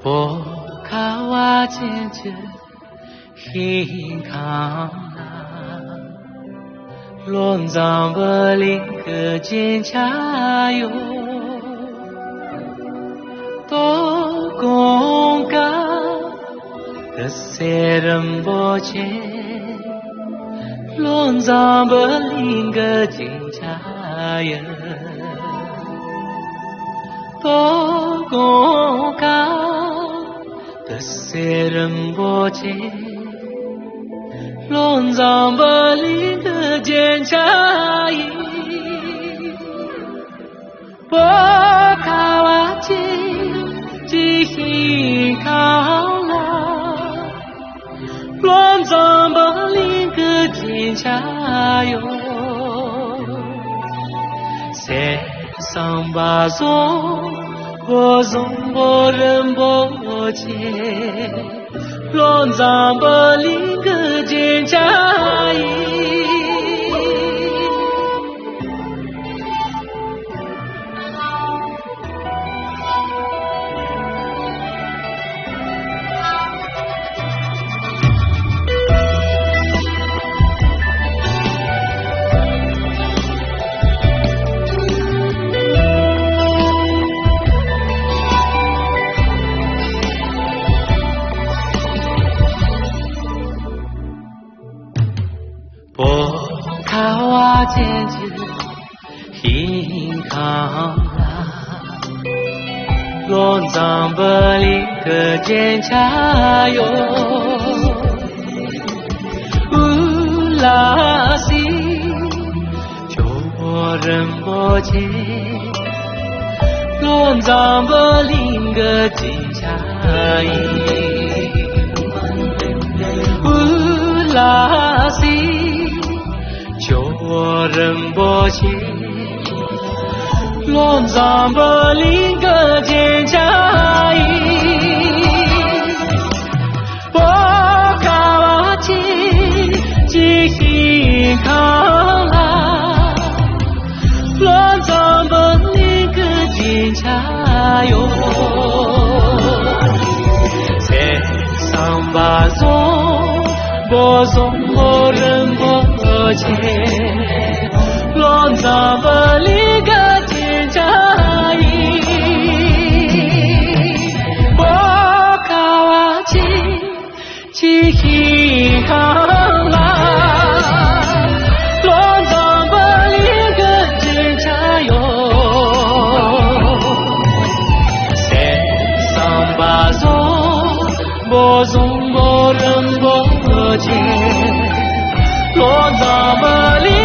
波卡瓦坚决辛康啦，乱藏不灵个坚强哟，多公干个塞人不见，乱藏不灵个坚强哟，多公干。个塞人不见，乱藏不灵个坚强意，波卡瓦坚记心康啦，乱藏不灵个坚强哟，塞上巴松。我从不人不见，乱藏不灵个坚强意。波卡瓦坚决辛康啦，乱藏不灵个坚强哟，乌拉西就我人不见，乱藏不灵个坚强乌拉西。就我人不见，乱藏不灵个坚强意，波卡瓦坚记心康啦，乱藏不灵个坚强哟，塞上巴松，波松我人不。乱藏不灵个坚强意，波卡瓦坚记心康啦，乱藏不灵个坚强哟，塞上巴松，波松我人不见。乱藏不灵。